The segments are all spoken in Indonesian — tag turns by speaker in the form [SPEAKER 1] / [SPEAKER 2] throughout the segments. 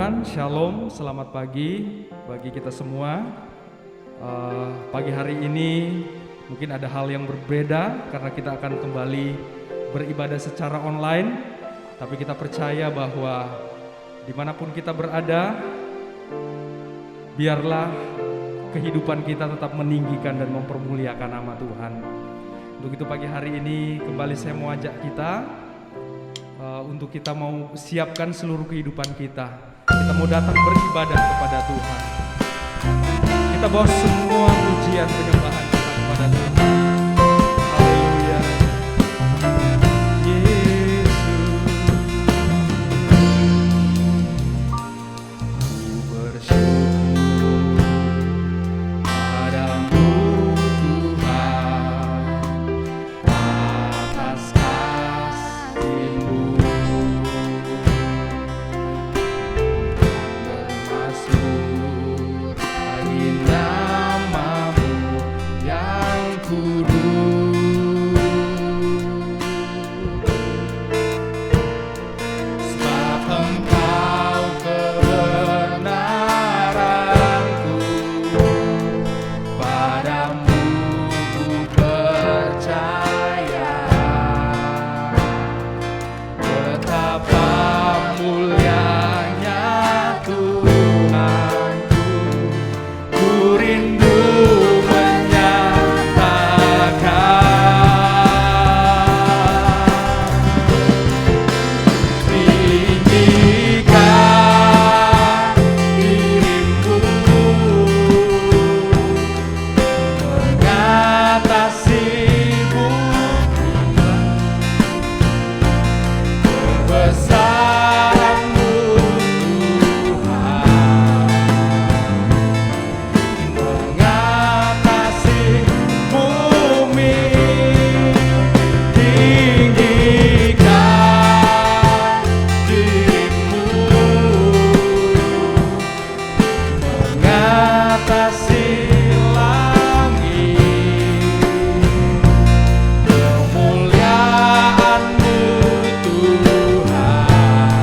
[SPEAKER 1] Tuhan, Shalom, selamat pagi bagi kita semua. Pagi hari ini mungkin ada hal yang berbeda karena kita akan kembali beribadah secara online. Tapi kita percaya bahwa dimanapun kita berada, biarlah kehidupan kita tetap meninggikan dan mempermuliakan nama Tuhan. Untuk itu pagi hari ini kembali saya mau ajak kita untuk kita mau siapkan seluruh kehidupan kita. Kita mau datang beribadah kepada Tuhan. Kita bawa semua pujian penyembahan kita kepada Tuhan. Haleluya. Yesus, ku bersyukur padamu Tuhan atas kasih-Mu. Bermasmur bagi nama-Mu yang kudus, sebab Engkau kebenaranku, padamu ku percaya. Betapa mulianya Tuhanku, ku rindu menyatakan. Tinggikan diriku mengatasi bumi, kebesaran-Mu Tuhan mengatasi bumi. Tinggikan dirimu mengatasi langit, kemuliaan-Mu Tuhan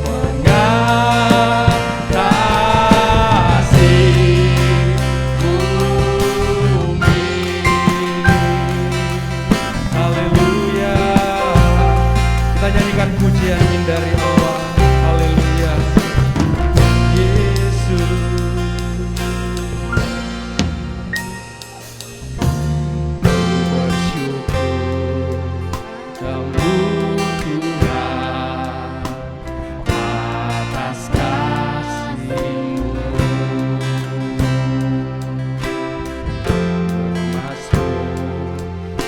[SPEAKER 1] mengatasi bumi. Haleluya. Kita nyanyikan pujian dari Allah. Haleluya. Yesus, bersyukur padamu Tuhan atas kasih-Mu. Bermasmur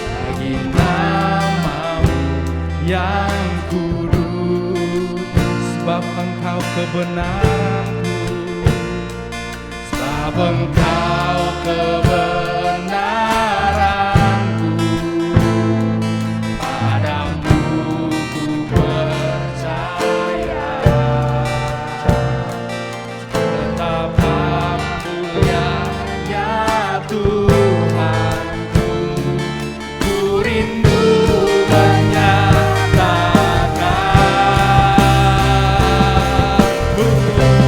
[SPEAKER 1] bagi nama-Mu yang kudus, sebab Engkau kebenaranku, sebab Engkau kebenaranku, padamu ku percaya. Betapa mulianya Tuhanku, ku rindu menyatakan. Tinggikan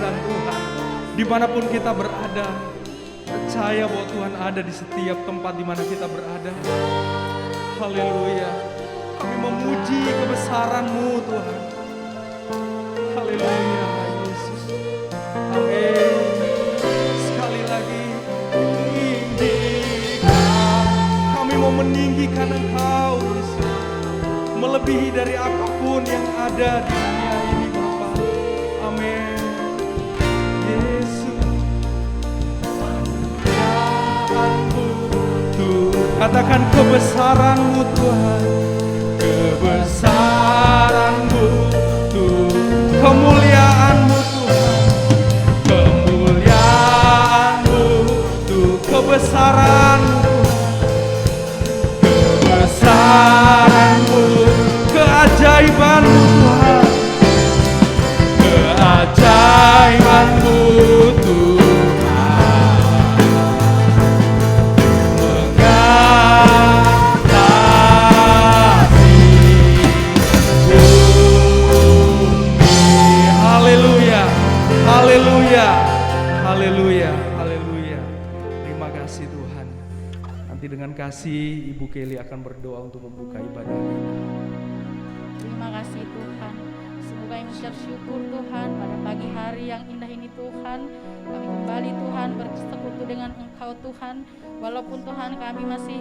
[SPEAKER 1] kehadiran Tuhan. Dimanapun kita berada, percaya bahwa Tuhan ada di setiap tempat di mana kita berada. Haleluya. Kami memuji kebesaran-Mu Tuhan. Haleluya Yesus. Amin. Sekali lagi meninggikan. Kami mau meninggikan Engkau Yesus, melebihi dari apapun yang ada di dunia ini Bapa. Amin. Yesus, kemuliaan-Mu Tuhan. Katakan kebesaran-Mu Tuhan. Kebesaran-Mu Tuhan. Kemuliaan-Mu Tuhan. Kemuliaan-Mu Tuhan. Kebesaran-Mu Tuhan. Kebesaran-Mu, keajaiban-Mu Tuhan. Keajaiban-Mu Tuhan mengatasi bumi. Haleluya, haleluya, haleluya, haleluya. Terima kasih Tuhan. Nanti dengan kasih Ibu Kelly akan berdoa untuk membuka ibadah kita.
[SPEAKER 2] Terima kasih Tuhan. Semoga kami mengucap syukur Tuhan pada pagi hari yang indah ini Tuhan. Kami kembali Tuhan bersekutu dengan Engkau Tuhan. Walaupun Tuhan kami masih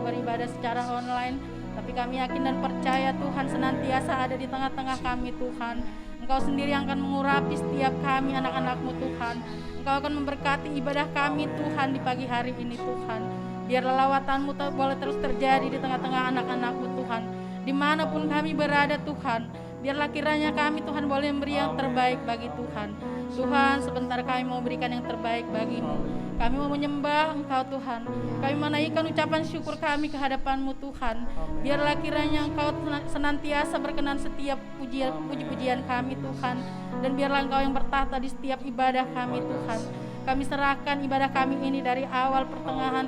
[SPEAKER 2] beribadah secara online, tapi kami yakin dan percaya Tuhan senantiasa ada di tengah-tengah kami Tuhan. Engkau sendiri yang akan mengurapi setiap kami anak-anak-Mu Tuhan. Engkau akan memberkati ibadah kami Tuhan di pagi hari ini Tuhan. Biarlah lawatan-Mu boleh terus terjadi di tengah-tengah anak-anak-Mu Tuhan. Dimanapun kami berada Tuhan, biarlah kiranya kami Tuhan boleh memberi yang terbaik bagi Tuhan. Tuhan, sebentar kami mau berikan yang terbaik bagi-Mu. Kami mau menyembah Engkau Tuhan. Kami menaikkan ucapan syukur kami ke hadapan-Mu Tuhan. Biarlah kiranya Engkau senantiasa berkenan setiap puji-pujian kami Tuhan. Dan biarlah Engkau yang bertahta di setiap ibadah kami Tuhan. Kami serahkan ibadah kami ini dari awal, pertengahan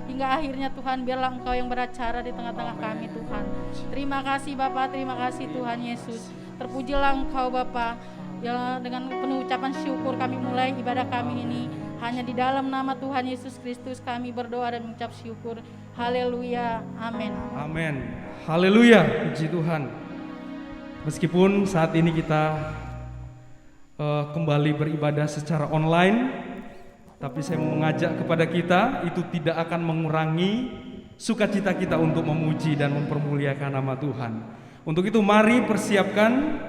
[SPEAKER 2] hingga akhirnya Tuhan. Biarlah Engkau yang beracara di tengah-tengah kami Tuhan. Terima kasih Bapa, terima kasih Tuhan Yesus. Terpujilah Engkau Bapa. Ya, dengan penuh ucapan syukur kami mulai ibadah kami ini. Hanya di dalam nama Tuhan Yesus Kristus kami berdoa dan mengucap syukur. Haleluya, amin.
[SPEAKER 1] Amin, haleluya, puji Tuhan. Meskipun saat ini kita kembali beribadah secara online, tapi saya mau mengajak kepada kita, itu tidak akan mengurangi sukacita kita untuk memuji dan mempermuliakan nama Tuhan. Untuk itu mari persiapkan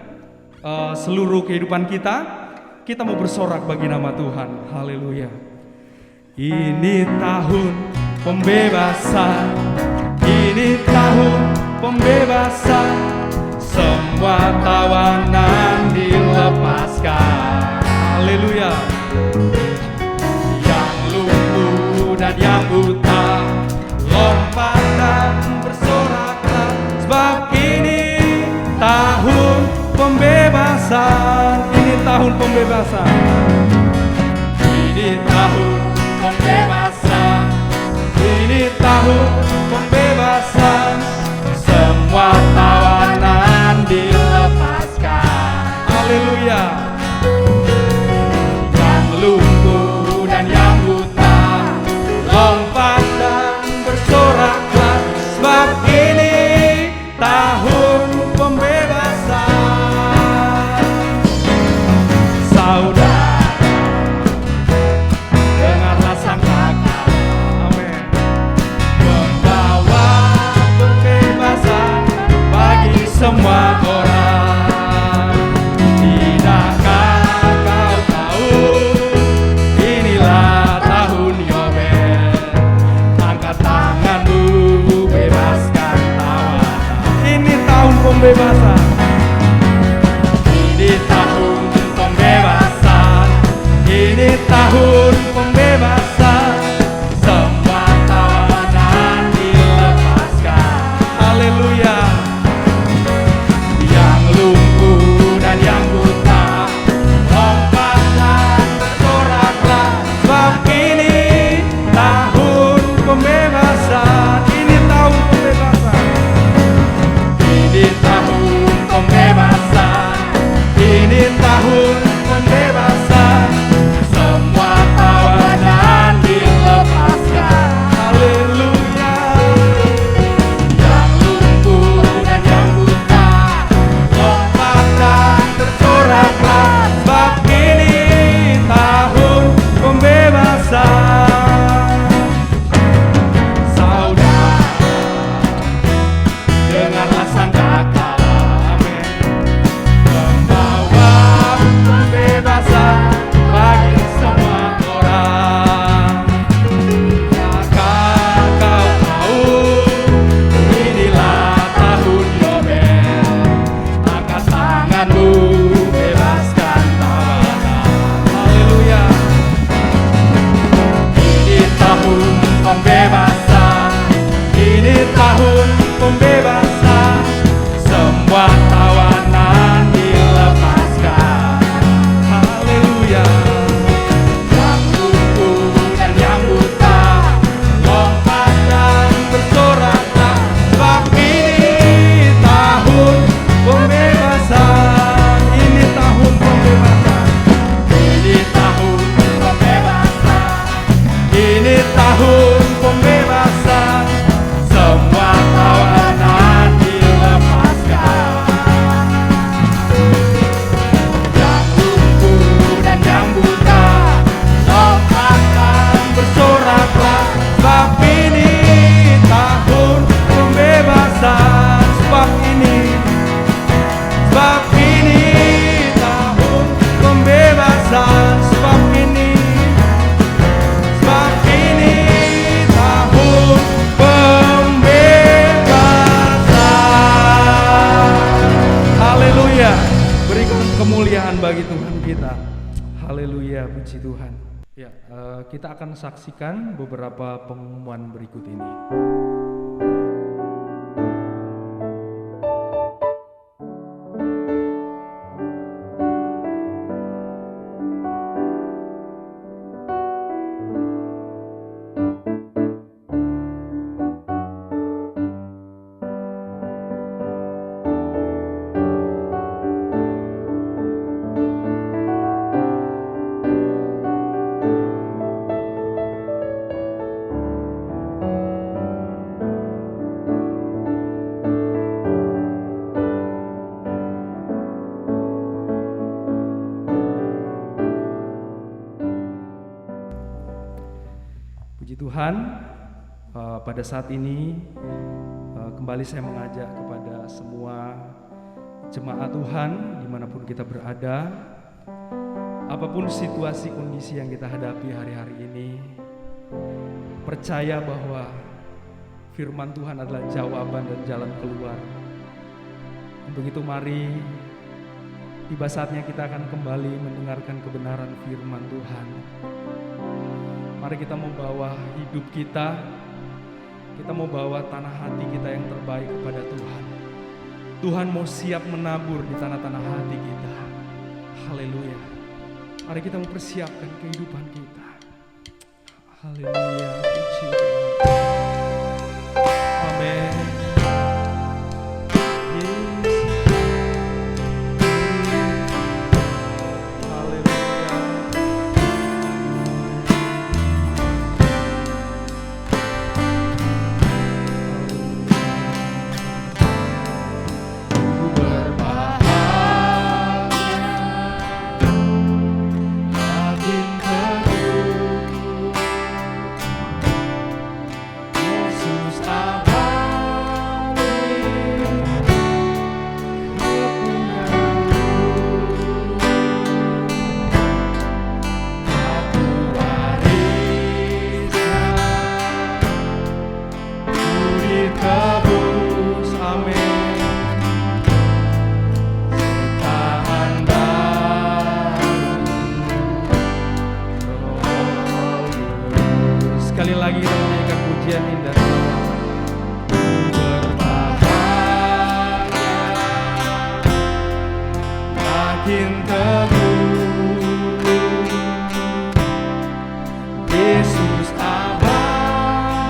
[SPEAKER 1] seluruh kehidupan kita mau bersorak bagi nama Tuhan. Haleluya. Ini tahun pembebasan, ini tahun pembebasan, semua tawanan dilepaskan. Haleluya. Yang lumpuh dan yang buta lompat dan bersoraklah, sebab ini tahun pembebasan. Ini tahun pembebasan. Ini tahun pembebasan. Ini tahun pembebasan. Semua tawanan dilepaskan. Haleluya. Yang lumpuh dan yang buta lompat dan bersoraklah, sebab ini tahun pembebasan. Saudara, dengarlah sang kakak, amin, membawa Haleluya, puji Tuhan. Ya, kita akan saksikan beberapa pengumuman berikut ini. Puji Tuhan, pada saat ini kembali saya mengajak kepada semua jemaat Tuhan dimanapun kita berada, apapun situasi kondisi yang kita hadapi hari-hari ini, percaya bahwa firman Tuhan adalah jawaban dan jalan keluar. Untuk itu mari tiba saatnya kita akan kembali mendengarkan kebenaran firman Tuhan. Mari kita mau bawa hidup kita mau bawa tanah hati kita yang terbaik kepada Tuhan. Tuhan mau siap menabur di tanah-tanah hati kita. Haleluya. Mari kita mau persiapkan kehidupan kita. Haleluya. Puji Tuhan. Amin. Sekali lagi kita menyanyikan pujian indah. Berbahagia, makin teguh, Yesus abadi,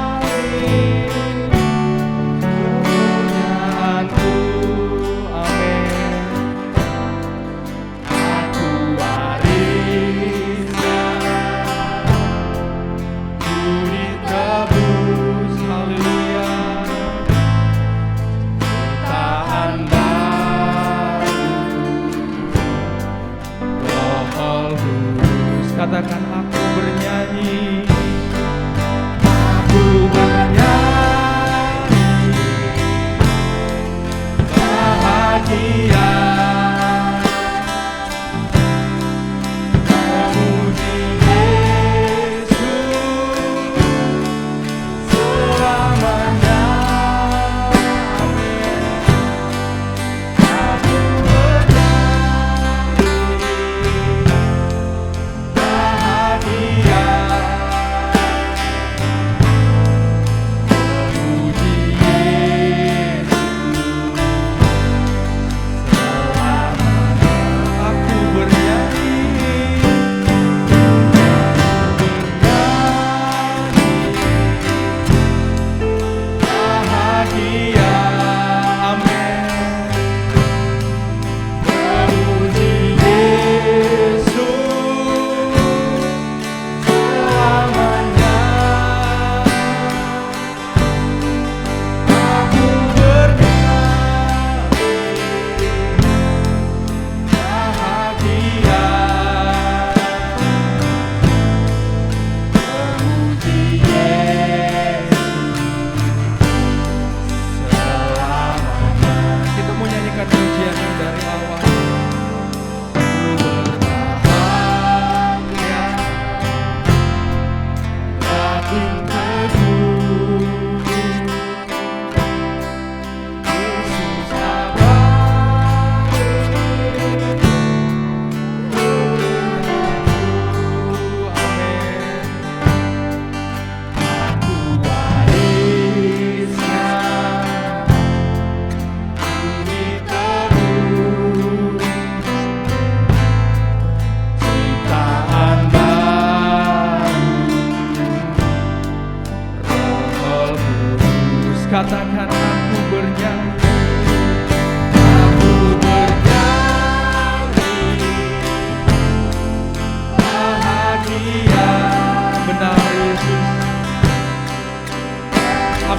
[SPEAKER 1] kepunyaanku, amin. Aku warisnya, ditebus, haleluya. Ciptaan baru, Roh Kudus. Katakan aku bernyanyi, aku bernyanyi, bahagia. Bahagia.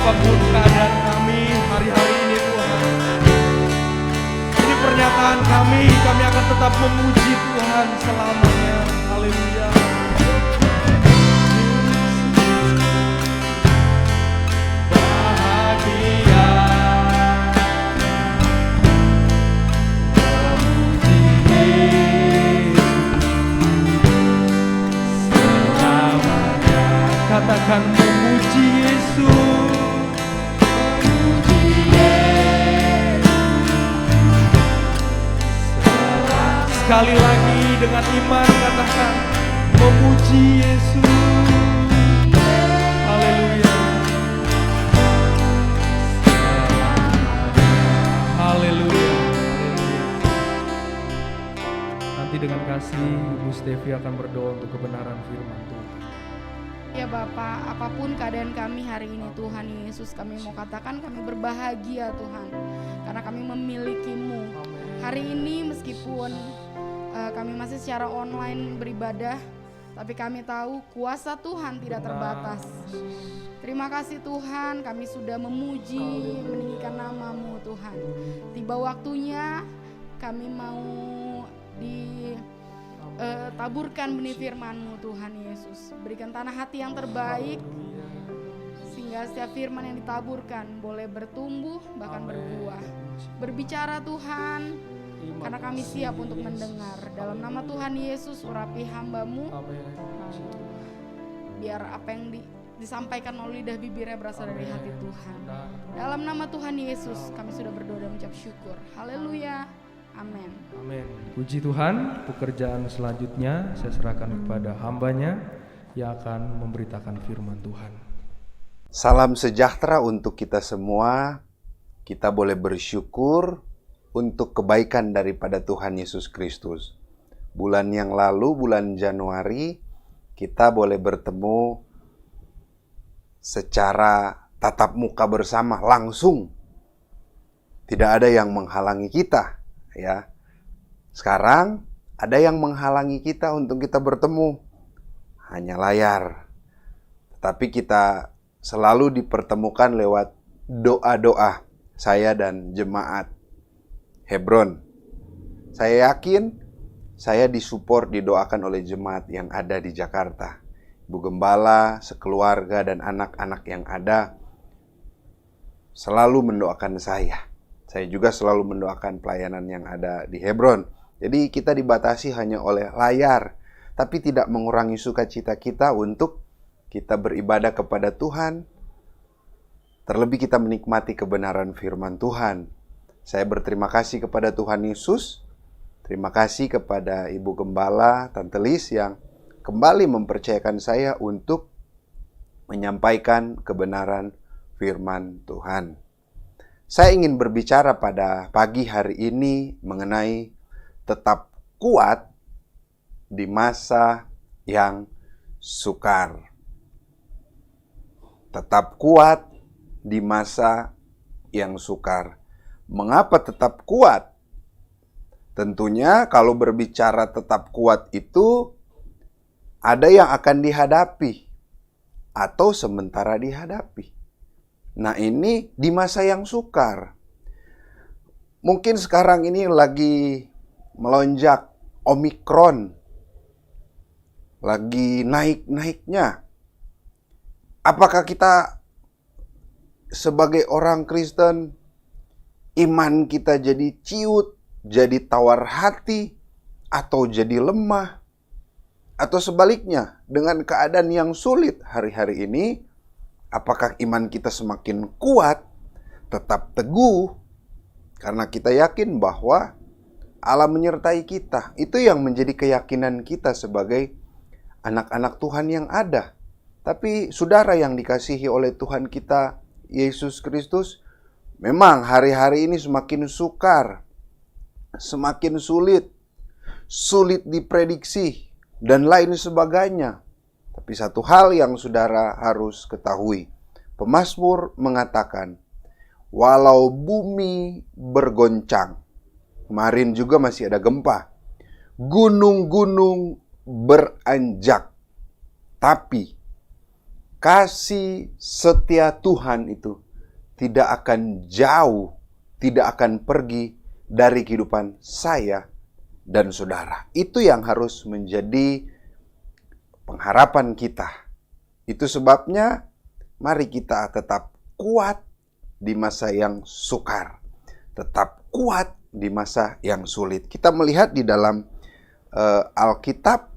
[SPEAKER 1] apapun keadaan kami hari-hari ini Tuhan. Ini pernyataan kami akan tetap memuji Tuhan selamanya. Haleluya. Bahagia memuji Yesus selamanya. Katakan memuji Yesus. Memuji Yesus. Sekali lagi dengan iman katakan memuji Yesus. Haleluya. Haleluya. Nanti dengan kasih Ibu Stevi akan berdoa untuk kebenaran firman Tuhan.
[SPEAKER 3] Ya Bapak, apapun keadaan kami hari ini Tuhan Yesus, kami mau katakan kami berbahagia Tuhan, karena kami memiliki-Mu. Hari ini meskipun kami masih secara online beribadah, tapi kami tahu kuasa Tuhan tidak terbatas. Terima kasih Tuhan, kami sudah memuji, meninggikan nama-Mu Tuhan. Tiba waktunya kami mau taburkan benih firman-Mu Tuhan Yesus. Berikan tanah hati yang terbaik, sehingga setiap firman yang ditaburkan boleh bertumbuh bahkan berbuah. Berbicara Tuhan, karena kami siap untuk mendengar. Dalam nama Tuhan Yesus urapi hamba-Mu, biar apa yang disampaikan melalui lidah bibirnya berasal dari hati Tuhan. Dalam nama Tuhan Yesus kami sudah berdoa dan mengucap syukur. Haleluya. Amin.
[SPEAKER 1] Amin. Puji Tuhan, pekerjaan selanjutnya saya serahkan kepada hambanya yang akan memberitakan firman Tuhan.
[SPEAKER 4] Salam sejahtera untuk kita semua. Kita boleh bersyukur untuk kebaikan daripada Tuhan Yesus Kristus. Bulan yang lalu, bulan Januari, kita boleh bertemu secara tatap muka bersama langsung. Tidak ada yang menghalangi kita. Ya, sekarang ada yang menghalangi kita untuk kita bertemu, hanya layar. Tetapi kita selalu dipertemukan lewat doa-doa saya dan jemaat Hebron. Saya yakin saya disupport, didoakan oleh jemaat yang ada di Jakarta. Ibu Gembala, sekeluarga dan anak-anak yang ada selalu mendoakan saya. Saya juga selalu mendoakan pelayanan yang ada di Hebron. Jadi kita dibatasi hanya oleh layar, tapi tidak mengurangi sukacita kita untuk kita beribadah kepada Tuhan. Terlebih kita menikmati kebenaran firman Tuhan. Saya berterima kasih kepada Tuhan Yesus. Terima kasih kepada Ibu Gembala, Tante Lis yang kembali mempercayakan saya untuk menyampaikan kebenaran firman Tuhan. Saya ingin berbicara pada pagi hari ini mengenai tetap kuat di masa yang sukar. Tetap kuat di masa yang sukar. Mengapa tetap kuat? Tentunya kalau berbicara tetap kuat itu ada yang akan dihadapi atau sementara dihadapi. Nah, ini di masa yang sukar. Mungkin sekarang ini lagi melonjak Omikron. Lagi naik-naiknya. Apakah kita sebagai orang Kristen, iman kita jadi ciut, jadi tawar hati, atau jadi lemah? Atau sebaliknya, dengan keadaan yang sulit hari-hari ini, apakah iman kita semakin kuat, tetap teguh, karena kita yakin bahwa Allah menyertai kita. Itu yang menjadi keyakinan kita sebagai anak-anak Tuhan yang ada. Tapi saudara yang dikasihi oleh Tuhan kita, Yesus Kristus, memang hari-hari ini semakin sukar, semakin sulit diprediksi, dan lain sebagainya. Tapi satu hal yang saudara harus ketahui, pemazmur mengatakan, walau bumi bergoncang, kemarin juga masih ada gempa, gunung-gunung beranjak, tapi kasih setia Tuhan itu tidak akan jauh, tidak akan pergi dari kehidupan saya dan saudara. Itu yang harus menjadi pengharapan kita. Itu sebabnya mari kita tetap kuat di masa yang sukar, tetap kuat di masa yang sulit. Kita melihat di dalam Alkitab,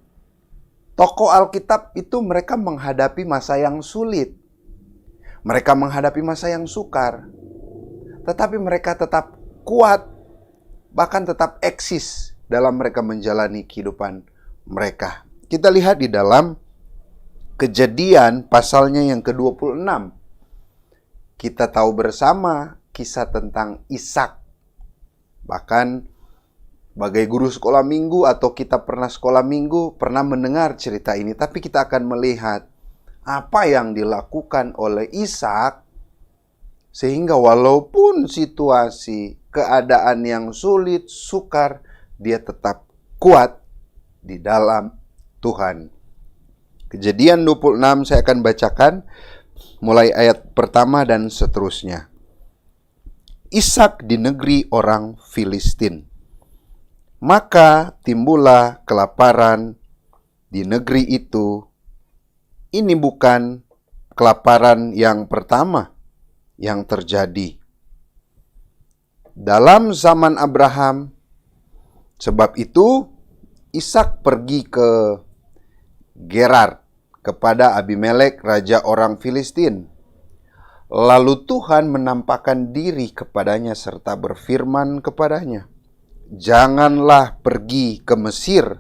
[SPEAKER 4] tokoh Alkitab itu mereka menghadapi masa yang sulit. Mereka menghadapi masa yang sukar. Tetapi mereka tetap kuat, bahkan tetap eksis dalam mereka menjalani kehidupan mereka. Kita lihat di dalam Kejadian pasalnya yang ke-26. Kita tahu bersama kisah tentang Ishak. Bahkan sebagai guru sekolah minggu atau kita pernah sekolah minggu, pernah mendengar cerita ini. Tapi kita akan melihat apa yang dilakukan oleh Ishak, sehingga walaupun situasi, keadaan yang sulit, sukar, dia tetap kuat di dalam Tuhan. Kejadian 26 saya akan bacakan mulai ayat pertama dan seterusnya. Ishak di negeri orang Filistin. Maka timbullah kelaparan di negeri itu. Ini bukan kelaparan yang pertama yang terjadi. Dalam zaman Abraham, sebab itu Ishak pergi ke Gerar kepada Abimelek, raja orang Filistin. Lalu Tuhan menampakkan diri kepadanya serta berfirman kepadanya, "Janganlah pergi ke Mesir.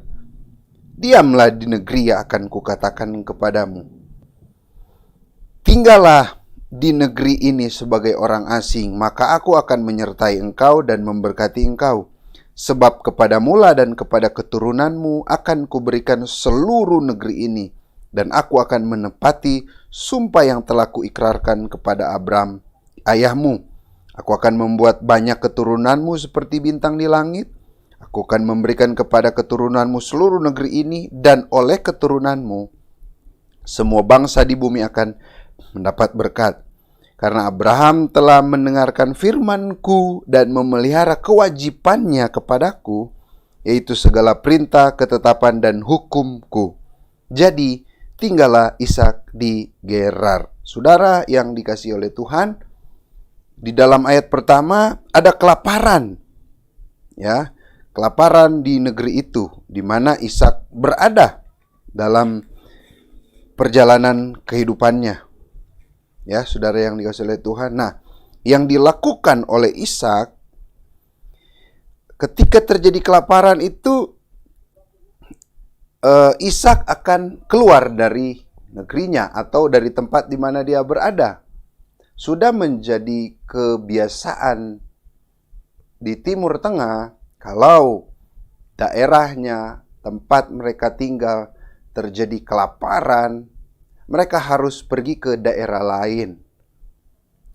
[SPEAKER 4] Diamlah di negeri yang akan kukatakan kepadamu. Tinggallah di negeri ini sebagai orang asing, maka aku akan menyertai engkau dan memberkati engkau. Sebab kepada mula dan kepada keturunanmu akan kuberikan seluruh negeri ini, dan aku akan menepati sumpah yang telah kuikrarkan kepada Abram, ayahmu. Aku akan membuat banyak keturunanmu seperti bintang di langit. Aku akan memberikan kepada keturunanmu seluruh negeri ini, dan oleh keturunanmu semua bangsa di bumi akan mendapat berkat. Karena Abraham telah mendengarkan firman-Ku dan memelihara kewajibannya kepadaku, yaitu segala perintah, ketetapan, dan hukum-Ku. Jadi tinggallah Ishak di Gerar." Saudara yang dikasihi oleh Tuhan, di dalam ayat pertama ada kelaparan. Ya, kelaparan di negeri itu di mana Ishak berada dalam perjalanan kehidupannya. Ya, saudara yang dikasihi oleh Tuhan. Nah, yang dilakukan oleh Ishak ketika terjadi kelaparan itu, Ishak akan keluar dari negerinya atau dari tempat di mana dia berada. Sudah menjadi kebiasaan di Timur Tengah, kalau daerahnya, tempat mereka tinggal terjadi kelaparan, mereka harus pergi ke daerah lain.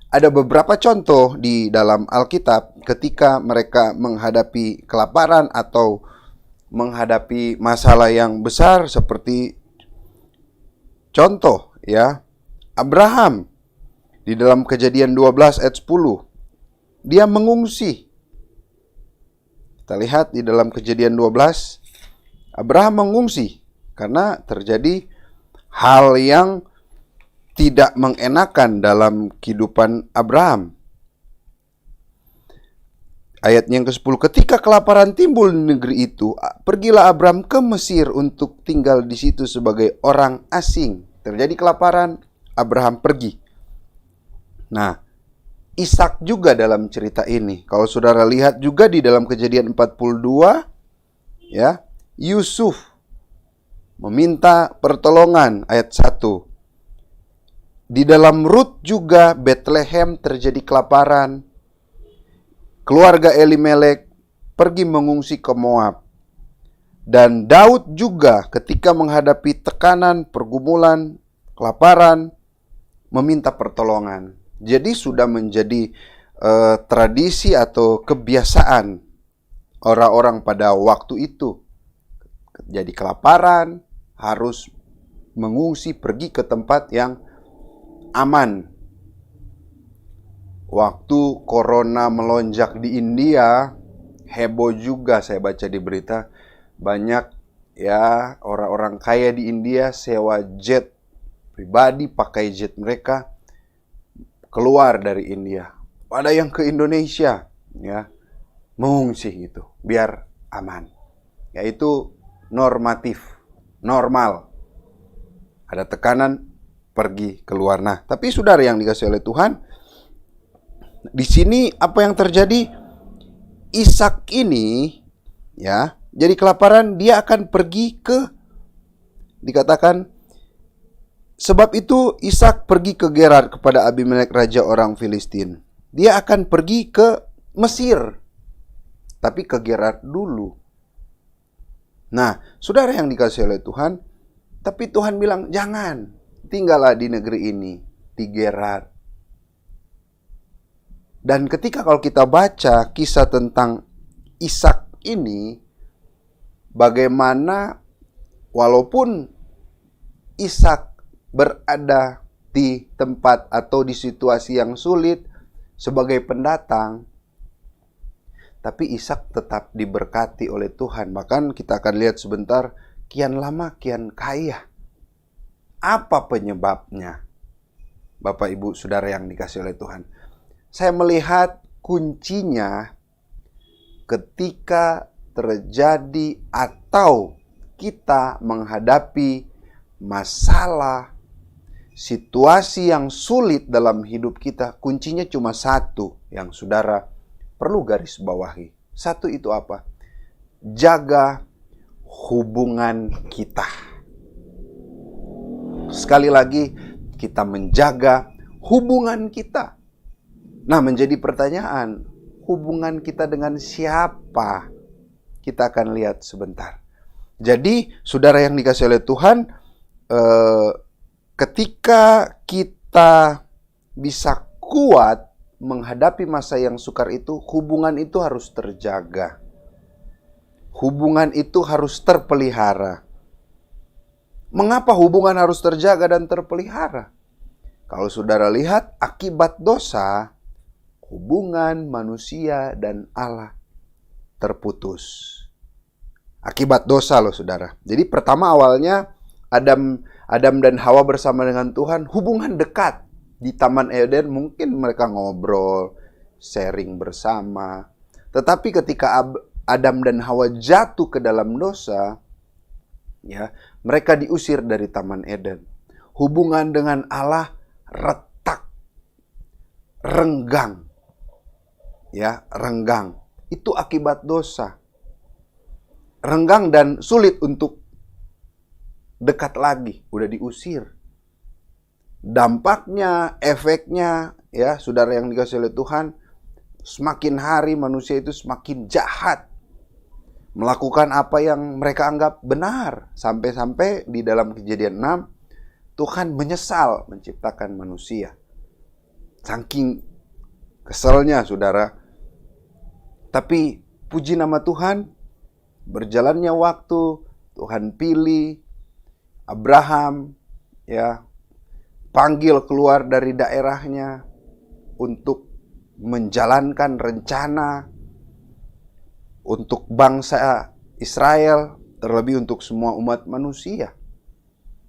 [SPEAKER 4] Ada beberapa contoh di dalam Alkitab ketika mereka menghadapi kelaparan atau menghadapi masalah yang besar, seperti contoh ya, Abraham di dalam Kejadian 12 ayat 10, dia mengungsi. Kita lihat di dalam Kejadian 12, Abraham mengungsi karena terjadi hal yang tidak mengenakan dalam kehidupan Abraham. Ayat yang ke-10, ketika kelaparan timbul di negeri itu, pergilah Abraham ke Mesir untuk tinggal di situ sebagai orang asing. Terjadi kelaparan, Abraham pergi. Nah, Ishak juga dalam cerita ini. Kalau saudara lihat juga di dalam Kejadian 42, ya, Yusuf meminta pertolongan, ayat 1. Di dalam Rut juga Bethlehem terjadi kelaparan. Keluarga Elimelek pergi mengungsi ke Moab. Dan Daud juga ketika menghadapi tekanan, pergumulan, kelaparan, meminta pertolongan. Jadi sudah menjadi tradisi atau kebiasaan orang-orang pada waktu itu. Jadi kelaparan, harus mengungsi, pergi ke tempat yang aman. Waktu corona melonjak di India, heboh juga saya baca di berita. Banyak ya orang-orang kaya di India sewa jet pribadi, pakai jet mereka keluar dari India. Ada yang ke Indonesia ya, mengungsi gitu biar aman. Yaitu normatif, normal. Ada tekanan pergi keluar. Nah, tapi saudara yang dikasihi oleh Tuhan, di sini apa yang terjadi? Ishak ini ya, jadi kelaparan, dia akan pergi ke, dikatakan, sebab itu Ishak pergi ke Gerar kepada Abimelek raja orang Filistin. Dia akan pergi ke Mesir, tapi ke Gerar dulu. Nah, saudara yang dikasihi oleh Tuhan, tapi Tuhan bilang, jangan, tinggallah di negeri ini, di Gerar. Dan ketika kalau kita baca kisah tentang Ishak ini, bagaimana walaupun Ishak berada di tempat atau di situasi yang sulit sebagai pendatang, tapi Ishak tetap diberkati oleh Tuhan. Bahkan kita akan lihat sebentar, kian lama kian kaya. Apa penyebabnya? Bapak, Ibu, Saudara yang dikasihi oleh Tuhan, saya melihat kuncinya ketika terjadi atau kita menghadapi masalah, situasi yang sulit dalam hidup kita. Kuncinya cuma satu yang saudara perlu garis bawahi. Satu itu apa? Jaga hubungan kita. Sekali lagi, kita menjaga hubungan kita. Nah, menjadi pertanyaan, hubungan kita dengan siapa? Kita akan lihat sebentar. Jadi, saudara yang dikasihi oleh Tuhan, ketika kita bisa kuat menghadapi masa yang sukar itu, hubungan itu harus terjaga. Hubungan itu harus terpelihara. Mengapa hubungan harus terjaga dan terpelihara? Kalau saudara lihat, akibat dosa, hubungan manusia dan Allah terputus. Akibat dosa loh saudara. Jadi pertama awalnya Adam dan Hawa bersama dengan Tuhan, hubungan dekat. Di Taman Eden mungkin mereka ngobrol, sharing bersama. Tetapi ketika Adam dan Hawa jatuh ke dalam dosa, ya, mereka diusir dari Taman Eden. Hubungan dengan Allah retak, renggang. Ya, renggang. Itu akibat dosa. Renggang dan sulit untuk dekat lagi, udah diusir. Dampaknya, efeknya, ya, saudara yang dikasihi oleh Tuhan, semakin hari manusia itu semakin jahat. Melakukan apa yang mereka anggap benar. Sampai-sampai di dalam Kejadian 6, Tuhan menyesal menciptakan manusia. Saking keselnya, saudara. Tapi puji nama Tuhan, berjalannya waktu, Tuhan pilih Abraham, ya, panggil keluar dari daerahnya untuk menjalankan rencana untuk bangsa Israel, terlebih untuk semua umat manusia.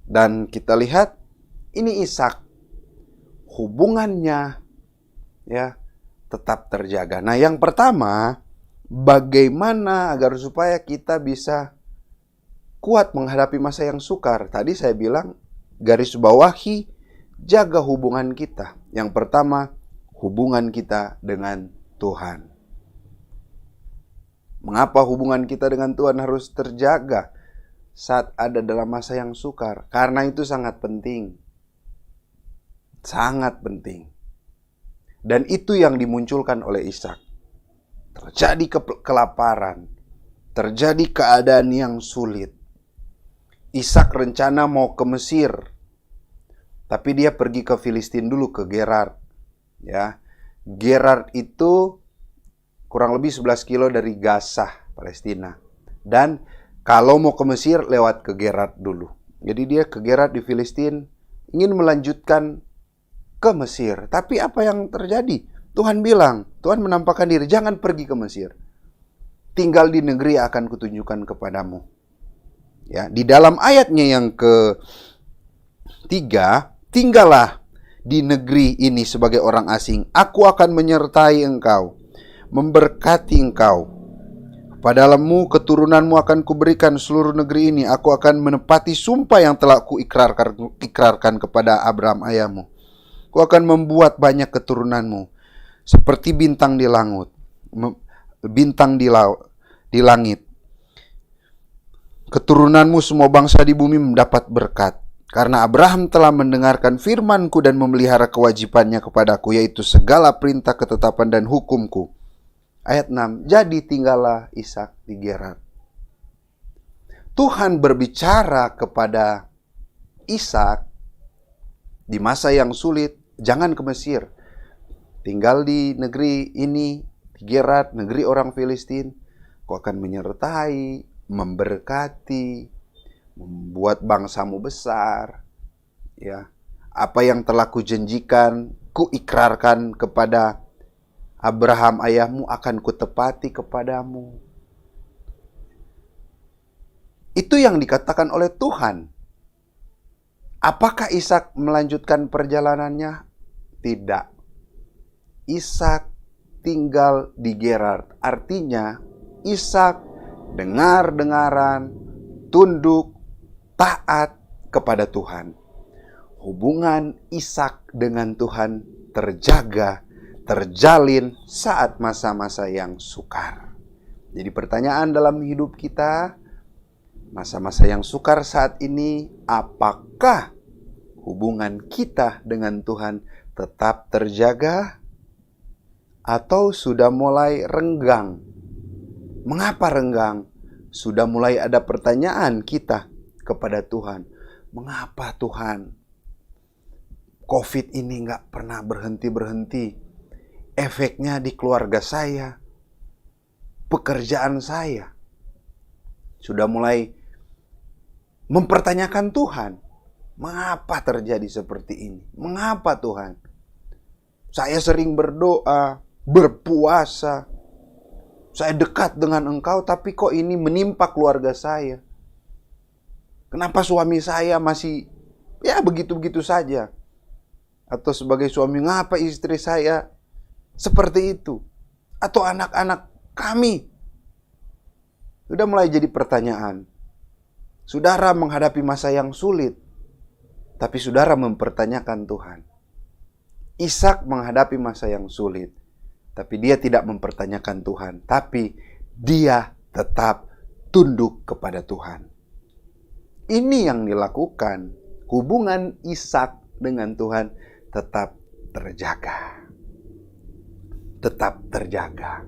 [SPEAKER 4] Dan kita lihat, ini Ishak, hubungannya, ya, tetap terjaga. Nah, yang pertama, bagaimana agar supaya kita bisa kuat menghadapi masa yang sukar? Tadi saya bilang, garis bawahi, jaga hubungan kita. Yang pertama, hubungan kita dengan Tuhan. Mengapa hubungan kita dengan Tuhan harus terjaga saat ada dalam masa yang sukar? Karena itu sangat penting. Sangat penting. Dan itu yang dimunculkan oleh Ishak. Terjadi kelaparan, terjadi keadaan yang sulit. Ishak rencana mau ke Mesir, tapi dia pergi ke Filistin dulu, ke Gerar. Ya, Gerar itu kurang lebih 11 kilo dari Gaza, Palestina. Dan kalau mau ke Mesir lewat ke Gerar dulu. Jadi dia ke Gerar di Filistin, ingin melanjutkan ke Mesir. Tapi apa yang terjadi? Tuhan bilang, Tuhan menampakkan diri, jangan pergi ke Mesir. Tinggal di negeri yang akan kutunjukkan kepadamu. Ya, di dalam ayatnya yang ketiga, tinggallah di negeri ini sebagai orang asing. Aku akan menyertai engkau, memberkati engkau. Padamu keturunanmu akan kuberikan seluruh negeri ini. Aku akan menepati sumpah yang telah ikrarkan kepada Abraham ayahmu. Aku akan membuat banyak keturunanmu seperti bintang di langit, di langit. Keturunanmu semua bangsa di bumi mendapat berkat. Karena Abraham telah mendengarkan firman-Ku dan memelihara kewajibannya kepadaku, yaitu segala perintah, ketetapan, dan hukum-Ku. Ayat 6, jadi tinggallah Ishak di Gerar. Tuhan berbicara kepada Ishak di masa yang sulit, jangan ke Mesir. Tinggal di negeri ini, di Gerar, negeri orang Filistin. Aku akan menyertai, memberkati, membuat bangsamu besar. Ya, apa yang telah kujanjikan, kuikrarkan kepada Abraham ayahmu akan kutepati kepadamu. Itu yang dikatakan oleh Tuhan. Apakah Ishak melanjutkan perjalanannya? Tidak. Ishak tinggal di Gerar. Artinya Ishak dengar-dengaran, tunduk, taat kepada Tuhan. Hubungan Ishak dengan Tuhan terjaga, terjalin saat masa-masa yang sukar. Jadi pertanyaan dalam hidup kita, masa-masa yang sukar saat ini, apakah hubungan kita dengan Tuhan tetap terjaga atau sudah mulai renggang? Mengapa renggang? Sudah mulai ada pertanyaan kita kepada Tuhan. Mengapa Tuhan? COVID ini gak pernah berhenti-berhenti. Efeknya di keluarga saya, pekerjaan saya. Sudah mulai mempertanyakan Tuhan. Mengapa terjadi seperti ini? Mengapa Tuhan? Saya sering berdoa, berpuasa. Saya dekat dengan Engkau, tapi kok ini menimpa keluarga saya? Kenapa suami saya masih begitu-begitu saja? Atau sebagai suami, ngapa istri saya seperti itu? Atau anak-anak kami? Sudah mulai jadi pertanyaan. Saudara menghadapi masa yang sulit, tapi saudara mempertanyakan Tuhan. Ishak menghadapi masa yang sulit, tapi dia tidak mempertanyakan Tuhan, tapi dia tetap tunduk kepada Tuhan. Ini yang dilakukan. Hubungan Ishak dengan Tuhan tetap terjaga. Tetap terjaga.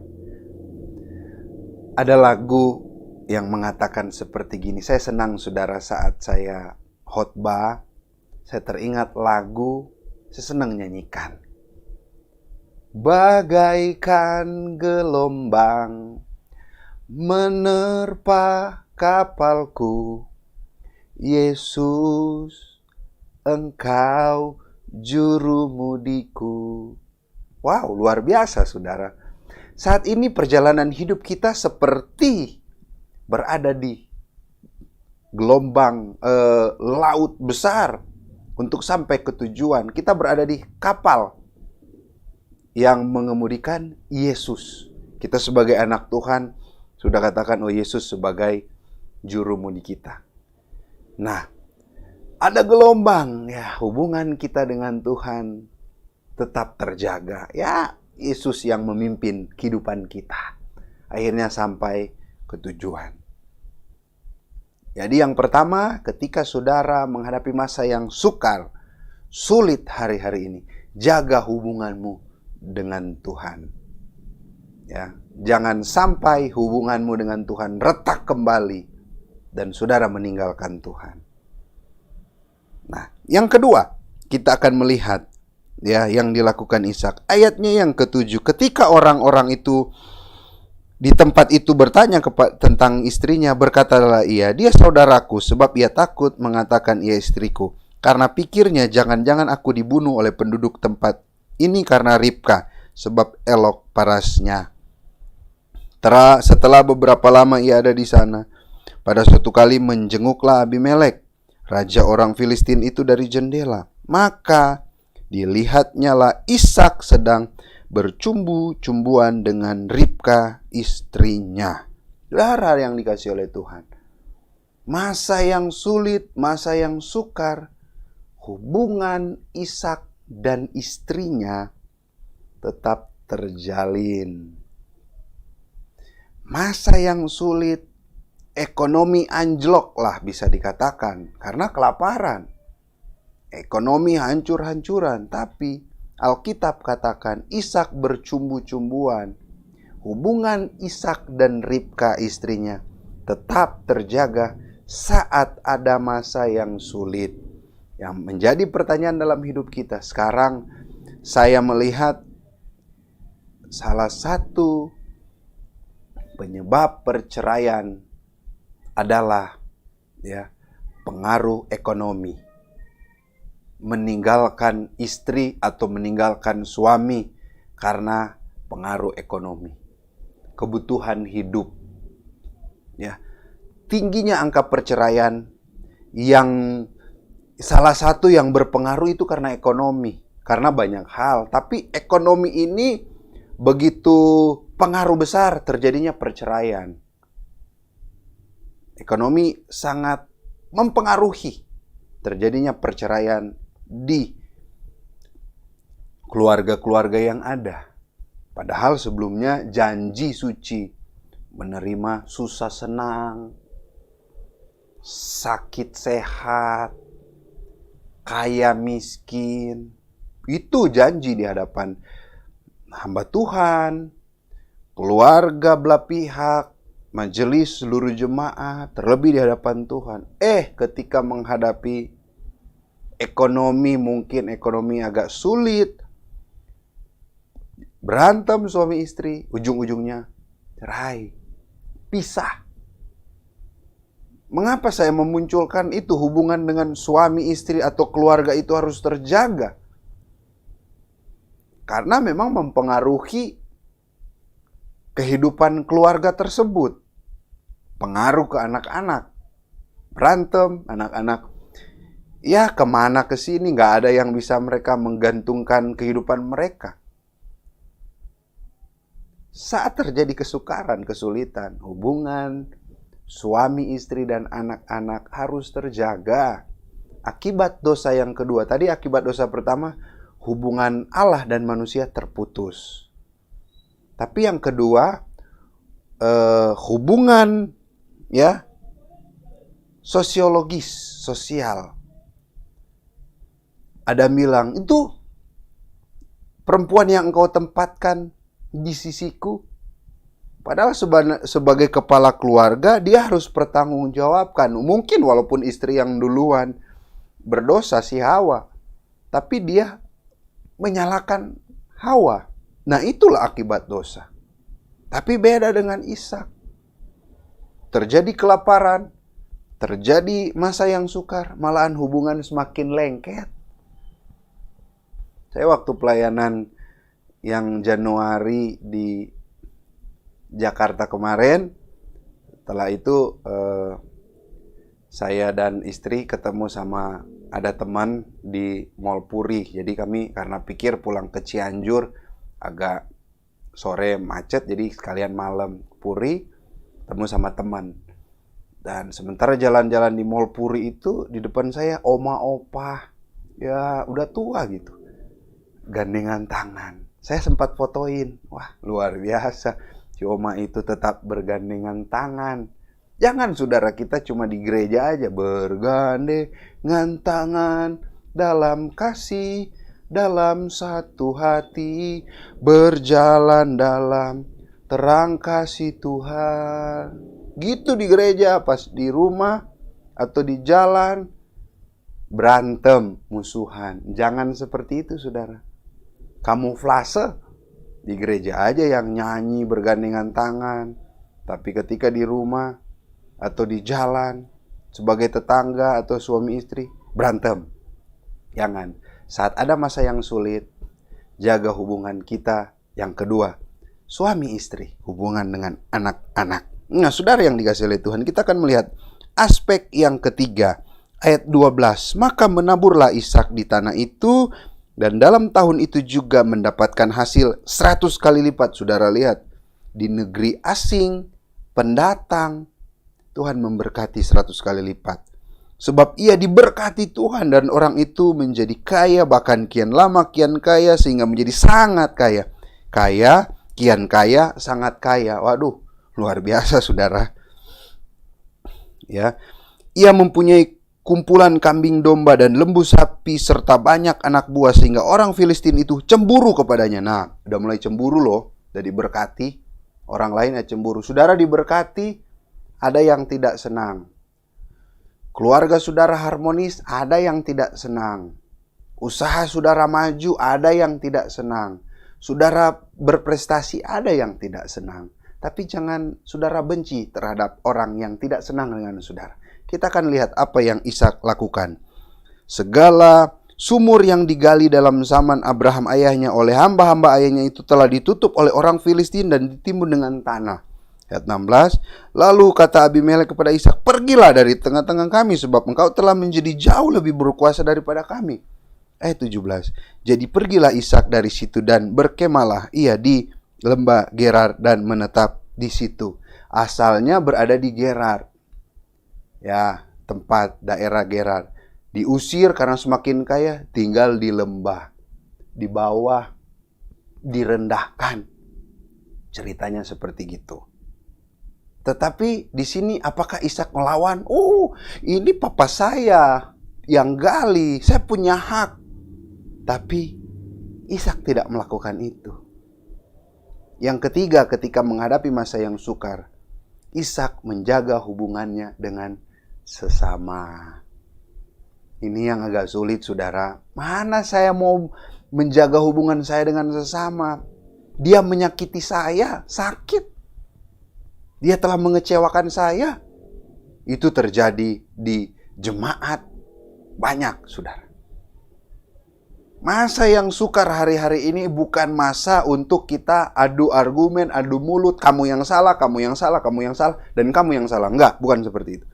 [SPEAKER 4] Ada lagu yang mengatakan seperti gini. Saya senang saudara saat saya khotbah, saya teringat lagu, saya senang nyanyikan. Bagaikan gelombang menerpa kapalku, Yesus, Engkau jurumudiku. Wow, luar biasa saudara. Saat ini perjalanan hidup kita seperti berada di gelombang laut besar untuk sampai ke tujuan. Kita berada di kapal yang mengemudikan Yesus. Kita sebagai anak Tuhan sudah katakan, oh Yesus sebagai jurumudi kita. Nah, ada gelombang, ya hubungan kita dengan Tuhan tetap terjaga. Ya, Yesus yang memimpin kehidupan kita. Akhirnya sampai ke tujuan. Jadi yang pertama, ketika saudara menghadapi masa yang sukar, sulit hari-hari ini, jaga hubunganmu dengan Tuhan. Ya, jangan sampai hubunganmu dengan Tuhan retak kembali dan saudara meninggalkan Tuhan. Nah, yang kedua, kita akan melihat ya yang dilakukan Ishak. Ayatnya yang ketujuh, ketika orang-orang itu di tempat itu bertanya tentang istrinya, berkatalah ia, dia saudaraku, sebab ia takut mengatakan ia istriku. karena pikirnya jangan-jangan aku dibunuh oleh penduduk tempat ini karena Ribka, sebab elok parasnya. Setelah beberapa lama ia ada di sana, pada suatu kali menjenguklah Abimelek, raja orang Filistin itu dari jendela. Maka dilihatnya lah Ishak sedang bercumbu-cumbuan dengan Ribka istrinya. Saudara yang dikasih oleh Tuhan, masa yang sulit, masa yang sukar, hubungan Ishak dan istrinya tetap terjalin. Masa yang sulit, ekonomi anjlok lah bisa dikatakan karena kelaparan. Ekonomi hancur-hancuran, tapi Alkitab katakan Ishak bercumbu-cumbuan. Hubungan Ishak dan Ribka istrinya tetap terjaga saat ada masa yang sulit. Yang menjadi pertanyaan dalam hidup kita sekarang, saya melihat salah satu penyebab perceraian adalah pengaruh ekonomi. Meninggalkan istri atau meninggalkan suami karena pengaruh ekonomi, kebutuhan hidup. Tingginya angka perceraian yang salah satu yang berpengaruh itu karena ekonomi, karena banyak hal. Tapi ekonomi ini begitu pengaruh besar terjadinya perceraian. Ekonomi sangat mempengaruhi terjadinya perceraian di keluarga-keluarga yang ada. Padahal sebelumnya janji suci, menerima susah senang, sakit sehat, kaya miskin. Itu janji di hadapan hamba Tuhan, keluarga belah pihak, majelis seluruh jemaat, terlebih di hadapan Tuhan. Ketika menghadapi ekonomi, mungkin ekonomi agak sulit, berantem suami istri, ujung-ujungnya cerai, pisah. Mengapa saya memunculkan itu? Hubungan dengan suami istri atau keluarga itu harus terjaga, karena memang mempengaruhi kehidupan keluarga tersebut. Pengaruh ke anak-anak, berantem, anak-anak kemana ke sini, gak ada yang bisa mereka menggantungkan kehidupan mereka. Saat terjadi kesukaran, kesulitan, hubungan suami, istri, dan anak-anak harus terjaga. Akibat dosa yang kedua, tadi akibat dosa pertama, hubungan Allah dan manusia terputus. Tapi yang kedua, hubungan sosiologis, sosial. Ada bilang, itu perempuan yang engkau tempatkan di sisiku. Padahal sebagai kepala keluarga, dia harus bertanggungjawabkan. Mungkin walaupun istri yang duluan berdosa, si Hawa, tapi dia menyalahkan Hawa. Nah, itulah akibat dosa. Tapi beda dengan Ishak. Terjadi kelaparan, terjadi masa yang sukar, malahan hubungan semakin lengket. Saya waktu pelayanan yang Januari di Jakarta kemarin, setelah itu saya dan istri ketemu sama ada teman di Mall Puri. Jadi kami karena pikir pulang ke Cianjur agak sore macet, jadi sekalian malam Puri ketemu sama teman. Dan sementara jalan-jalan di Mall Puri itu, di depan saya oma opa, udah tua gitu, gandengan tangan. Saya sempat fotoin. Wah, luar biasa. Si oma itu tetap bergandengan tangan. Jangan saudara kita cuma di gereja aja bergandengan tangan dalam kasih, dalam satu hati, berjalan dalam terang kasih Tuhan. Gitu di gereja, pas di rumah atau di jalan berantem, musuhan. Jangan seperti itu saudara. Kamuflase di gereja aja yang nyanyi bergandengan tangan, tapi ketika di rumah atau di jalan sebagai tetangga atau suami istri berantem. Jangan. Saat ada masa yang sulit, jaga hubungan kita. Yang kedua, suami istri, hubungan dengan anak-anak. Nah, saudara yang dikasihi oleh Tuhan, kita akan melihat aspek yang ketiga, ayat 12. Maka menaburlah Ishak di tanah itu, dan dalam tahun itu juga mendapatkan hasil 100 kali lipat. Saudara lihat, di negeri asing, pendatang, Tuhan memberkati 100 kali lipat. Sebab ia diberkati Tuhan dan orang itu menjadi kaya, bahkan kian lama kian kaya, sehingga menjadi sangat kaya. Kaya, kian kaya, sangat kaya. Waduh, luar biasa saudara. Ya, ia mempunyai kumpulan kambing domba dan lembu sapi serta banyak anak buah, sehingga orang Filistin itu cemburu kepadanya. Nah, udah mulai cemburu loh, udah diberkati. Orang lain cemburu. Saudara diberkati, ada yang tidak senang. Keluarga saudara harmonis, ada yang tidak senang. Usaha saudara maju, ada yang tidak senang. Saudara berprestasi, ada yang tidak senang. Tapi jangan saudara benci terhadap orang yang tidak senang dengan saudara. Kita akan lihat apa yang Ishak lakukan. Segala sumur yang digali dalam zaman Abraham ayahnya oleh hamba-hamba ayahnya itu telah ditutup oleh orang Filistin dan ditimbun dengan tanah. Ayat 16, lalu kata Abimelek kepada Ishak, pergilah dari tengah-tengah kami, sebab engkau telah menjadi jauh lebih berkuasa daripada kami. Ayat 17, jadi pergilah Ishak dari situ dan berkemalah ia di lembah Gerar dan menetap di situ. Asalnya berada di Gerar, ya, tempat daerah Gerar. Diusir karena semakin kaya, tinggal di lembah, di bawah, direndahkan. Ceritanya seperti gitu. Tetapi di sini apakah Ishak melawan? Ini papa saya yang gali, saya punya hak. Tapi Ishak tidak melakukan itu. Yang ketiga, ketika menghadapi masa yang sukar, Ishak menjaga hubungannya dengan sesama. Ini yang agak sulit, saudara. Mana saya mau menjaga hubungan saya dengan sesama? Dia menyakiti saya, sakit. Dia telah mengecewakan saya. Itu terjadi di jemaat banyak, saudara. Masa yang sukar hari-hari ini bukan masa untuk kita adu argumen, adu mulut. Kamu yang salah, kamu yang salah, kamu yang salah, dan kamu yang salah. Enggak, bukan seperti itu.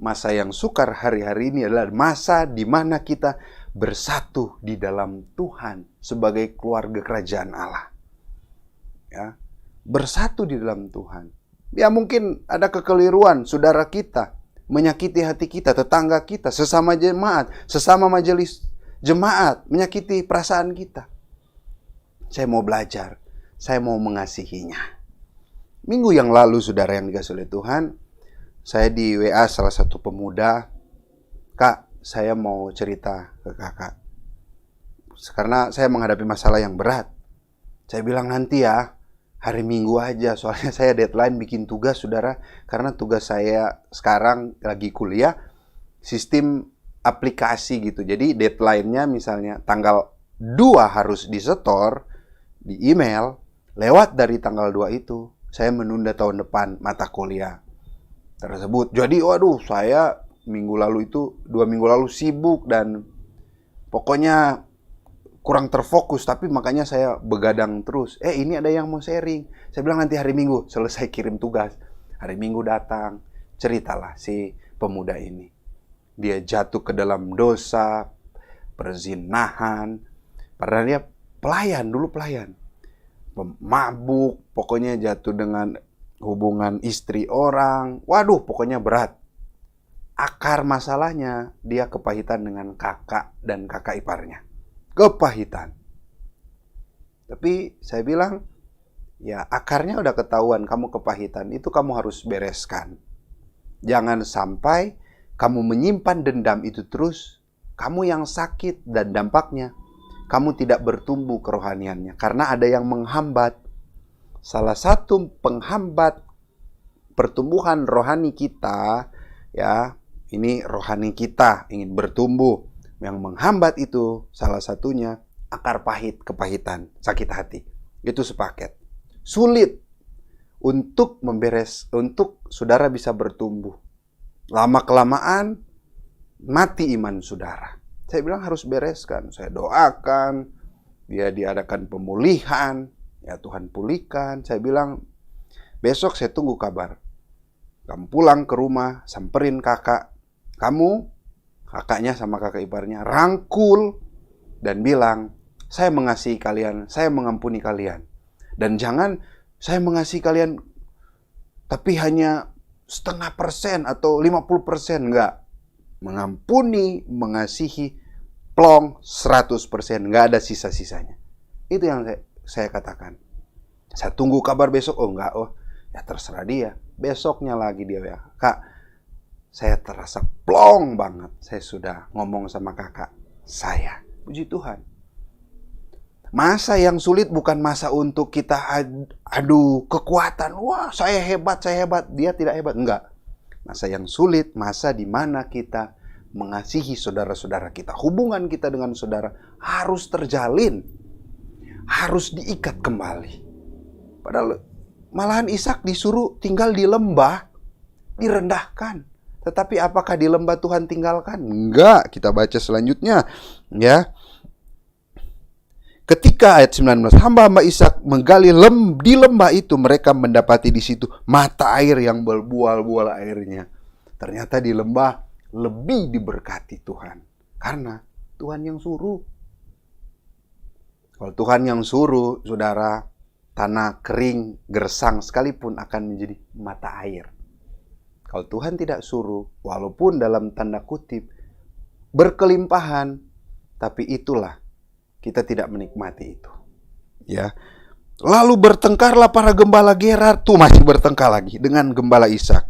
[SPEAKER 4] Masa yang sukar hari-hari ini adalah masa di mana kita bersatu di dalam Tuhan sebagai keluarga kerajaan Allah. Ya, bersatu di dalam Tuhan. Ya mungkin ada kekeliruan saudara kita, menyakiti hati kita, tetangga kita, sesama jemaat, sesama majelis jemaat, menyakiti perasaan kita. Saya mau belajar, saya mau mengasihinya. Minggu yang lalu saudara yang dikasihi oleh Tuhan, saya di WA salah satu pemuda, Kak, saya mau cerita ke kakak. Karena saya menghadapi masalah yang berat. Saya bilang nanti ya, hari Minggu aja, soalnya saya deadline bikin tugas, saudara. Karena tugas saya sekarang lagi kuliah, sistem aplikasi gitu. Jadi deadline-nya misalnya tanggal 2 harus disetor di email. Lewat dari tanggal 2 itu, saya menunda tahun depan mata kuliah tersebut. Jadi waduh, saya 2 minggu lalu sibuk dan pokoknya kurang terfokus, tapi makanya saya begadang terus. Ini ada yang mau sharing. Saya bilang nanti hari Minggu selesai kirim tugas. Hari Minggu datang, ceritalah si pemuda ini. Dia jatuh ke dalam dosa, perzinahan. Padahal dia dulu pelayan. Mabuk, pokoknya jatuh dengan hubungan istri orang. Waduh, pokoknya berat. Akar masalahnya, dia kepahitan dengan kakak dan kakak iparnya. Kepahitan. Tapi saya bilang, ya akarnya udah ketahuan kamu kepahitan, itu kamu harus bereskan. Jangan sampai kamu menyimpan dendam itu terus, kamu yang sakit dan dampaknya kamu tidak bertumbuh kerohaniannya karena ada yang menghambat. Salah satu penghambat pertumbuhan rohani kita, ya, ini rohani kita ingin bertumbuh. Yang menghambat itu salah satunya akar pahit, kepahitan, sakit hati. Itu sepaket. Sulit untuk untuk saudara bisa bertumbuh. Lama-kelamaan mati iman saudara. Saya bilang harus bereskan. Saya doakan, dia diadakan pemulihan, ya Tuhan pulihkan. Saya bilang, besok saya tunggu kabar. Kamu pulang ke rumah, samperin kakak. Kamu, kakaknya sama kakak iparnya, rangkul dan bilang, saya mengasihi kalian, saya mengampuni kalian. Dan jangan saya mengasihi kalian, tapi hanya 0,5% atau 50%, enggak. Mengampuni, mengasihi, plong 100%, enggak ada sisa-sisanya. Itu yang saya katakan. Saya tunggu kabar besok, oh enggak, oh ya terserah dia. Besoknya lagi dia ya, Kak, saya terasa plong banget. Saya sudah ngomong sama kakak saya. Puji Tuhan. Masa yang sulit bukan masa untuk kita adu kekuatan. Wah, saya hebat, saya hebat. Dia tidak hebat. Enggak. Masa yang sulit, masa di mana kita mengasihi saudara-saudara kita. Hubungan kita dengan saudara harus terjalin. Harus diikat kembali. Padahal malahan Ishak disuruh tinggal di lembah, direndahkan. Tetapi apakah di lembah Tuhan tinggalkan? Enggak. Kita baca selanjutnya. Ya. Ketika ayat 19, hamba-hamba Ishak menggali di lembah itu, mereka mendapati di situ mata air yang berbual-bual airnya. Ternyata di lembah lebih diberkati Tuhan. Karena Tuhan yang suruh. Kalau Tuhan yang suruh, saudara, tanah kering, gersang sekalipun akan menjadi mata air. Kalau Tuhan tidak suruh, walaupun dalam tanda kutip berkelimpahan, tapi itulah kita tidak menikmati itu. Ya. Lalu bertengkarlah para gembala Gerar, tuh masih bertengkar lagi dengan gembala Ishak.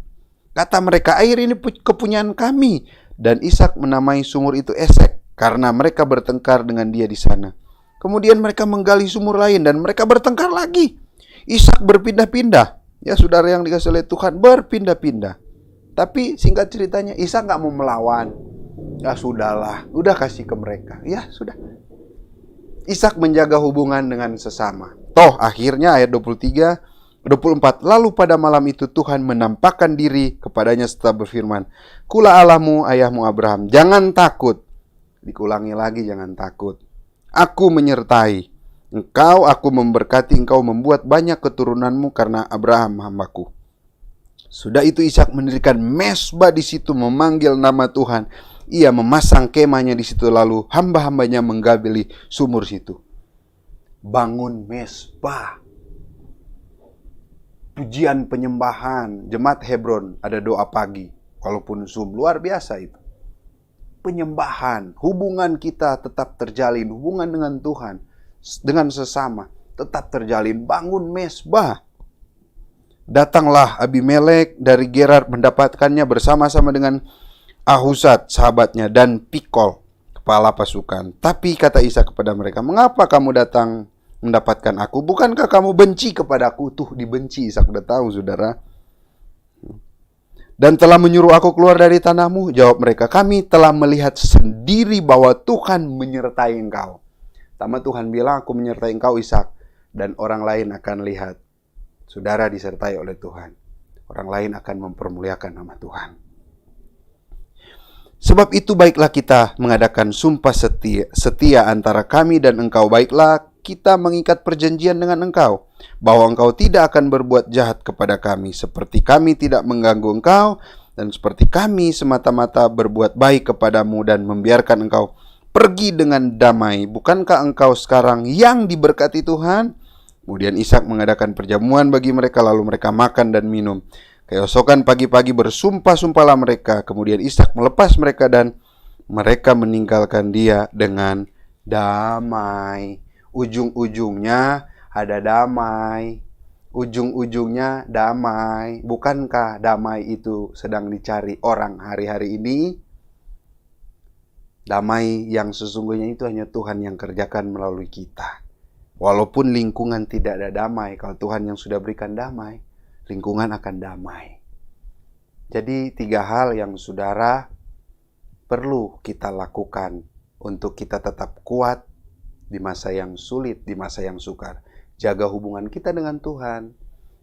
[SPEAKER 4] Kata mereka, air ini kepunyaan kami. Dan Ishak menamai sumur itu Esek, karena mereka bertengkar dengan dia di sana. Kemudian mereka menggali sumur lain dan mereka bertengkar lagi. Ishak berpindah-pindah. Ya, saudara yang dikasih oleh Tuhan, berpindah-pindah. Tapi singkat ceritanya, Ishak gak mau melawan. Ya sudahlah, udah kasih ke mereka. Ya sudah. Ishak menjaga hubungan dengan sesama. Toh akhirnya ayat 23, 24. Lalu pada malam itu Tuhan menampakkan diri kepadanya serta berfirman, Kulah Allahmu, ayahmu Abraham, jangan takut. Dikulangi lagi, jangan takut. Aku menyertai engkau, aku memberkati engkau, membuat banyak keturunanmu karena Abraham hambaku. Sudah itu Ishak mendirikan mesbah di situ, memanggil nama Tuhan. Ia memasang kemahnya di situ, lalu hamba-hambanya menggali sumur situ. Bangun mesbah. Pujian penyembahan. Jemaat Hebron ada doa pagi. Walaupun Zoom, luar biasa itu. Penyembahan. Hubungan kita tetap terjalin. Hubungan dengan Tuhan, dengan sesama, tetap terjalin. Bangun mesbah. Datanglah Abimelek dari Gerar mendapatkannya bersama-sama dengan Ahuzat sahabatnya dan Pikol kepala pasukan. Tapi kata Ishak kepada mereka, mengapa kamu datang mendapatkan aku? Bukankah kamu benci kepadaku? Tuh dibenci, Ishak udah tahu saudara. Dan telah menyuruh aku keluar dari tanahmu. Jawab mereka, kami telah melihat sendiri bahwa Tuhan menyertai engkau. Sama Tuhan bilang, aku menyertai engkau Ishak. Dan orang lain akan lihat saudara disertai oleh Tuhan. Orang lain akan mempermuliakan nama Tuhan. Sebab itu baiklah kita mengadakan sumpah setia antara kami dan engkau. Baiklah kita mengikat perjanjian dengan engkau, bahwa engkau tidak akan berbuat jahat kepada kami, seperti kami tidak mengganggu engkau, dan seperti kami semata-mata berbuat baik kepadamu dan membiarkan engkau pergi dengan damai. Bukankah engkau sekarang yang diberkati Tuhan? Kemudian Ishak mengadakan perjamuan bagi mereka, lalu mereka makan dan minum. Keesokan pagi-pagi bersumpah-sumpahlah mereka. Kemudian Ishak melepas mereka dan mereka meninggalkan dia dengan damai. Ujung-ujungnya ada damai. Ujung-ujungnya damai. Bukankah damai itu sedang dicari orang hari-hari ini? Damai yang sesungguhnya itu hanya Tuhan yang kerjakan melalui kita. Walaupun lingkungan tidak ada damai, kalau Tuhan yang sudah berikan damai, lingkungan akan damai. Jadi 3 hal yang saudara perlu kita lakukan untuk kita tetap kuat di masa yang sulit, di masa yang sukar. Jaga hubungan kita dengan Tuhan,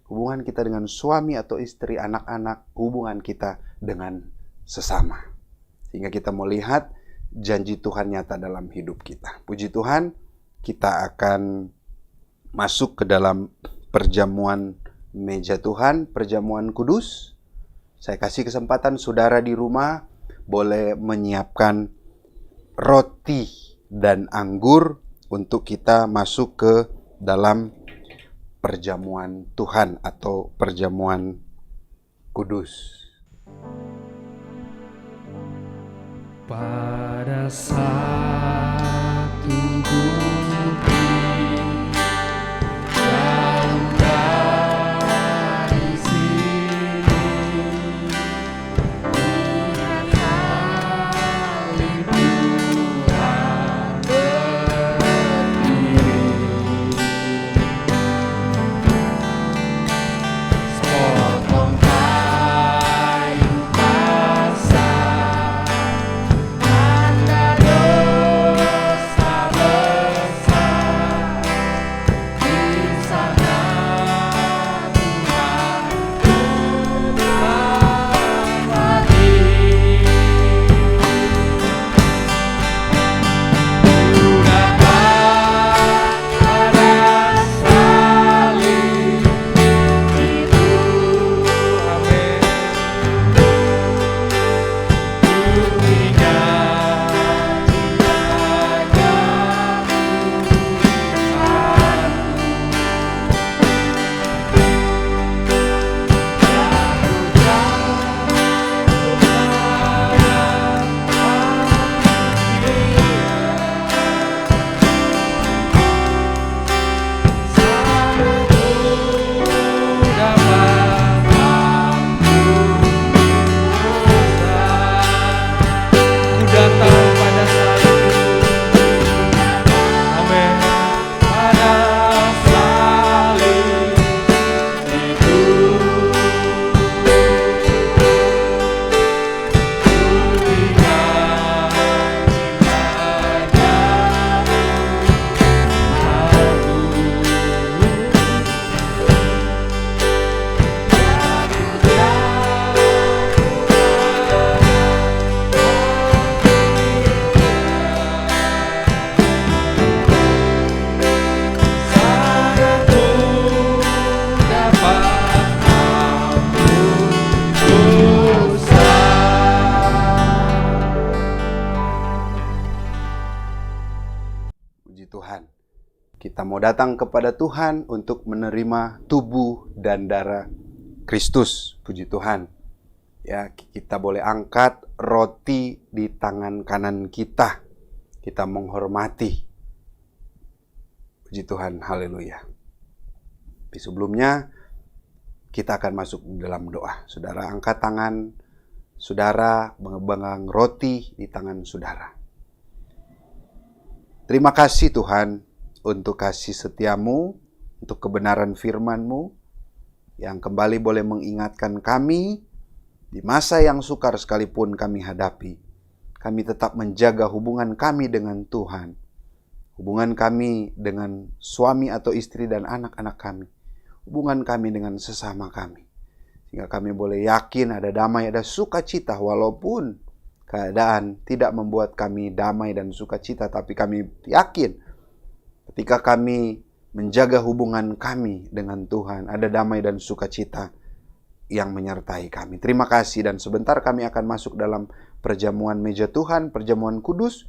[SPEAKER 4] hubungan kita dengan suami atau istri, anak-anak, hubungan kita dengan sesama. Sehingga kita melihat janji Tuhan nyata dalam hidup kita. Puji Tuhan, kita akan masuk ke dalam perjamuan meja Tuhan, perjamuan kudus. Saya kasih kesempatan saudara di rumah boleh menyiapkan roti dan anggur untuk kita masuk ke dalam perjamuan Tuhan atau perjamuan kudus.
[SPEAKER 1] Pada satu bukti jauh dari sini, lihat salib Tuhan berdiri. Sepotong kayu basah, tanda dosa besar, di sana Tuhan melewati. Ku dapat pada salib itu, amin. Ku ingat ku datang pada salib, amin. Pada salib itu, ku ingat
[SPEAKER 4] Puji Tuhan. Kita mau datang kepada Tuhan untuk menerima tubuh dan darah Kristus. Puji Tuhan. Ya, kita boleh angkat roti di tangan kanan kita. Kita menghormati. Puji Tuhan, haleluya. Tapi sebelumnya kita akan masuk dalam doa. Saudara angkat tangan, saudara memegang roti di tangan saudara. Terima kasih Tuhan untuk kasih setiamu, untuk kebenaran firman-Mu yang kembali boleh mengingatkan kami di masa yang sukar sekalipun kami hadapi. Kami tetap menjaga hubungan kami dengan Tuhan. Hubungan kami dengan suami atau istri dan anak-anak kami. Hubungan kami dengan sesama kami. Sehingga kami boleh yakin ada damai, ada sukacita walaupun keadaan tidak membuat kami damai dan sukacita, tapi kami yakin ketika kami menjaga hubungan kami dengan Tuhan, ada damai dan sukacita yang menyertai kami. Terima kasih, dan sebentar kami akan masuk dalam perjamuan meja Tuhan, perjamuan kudus.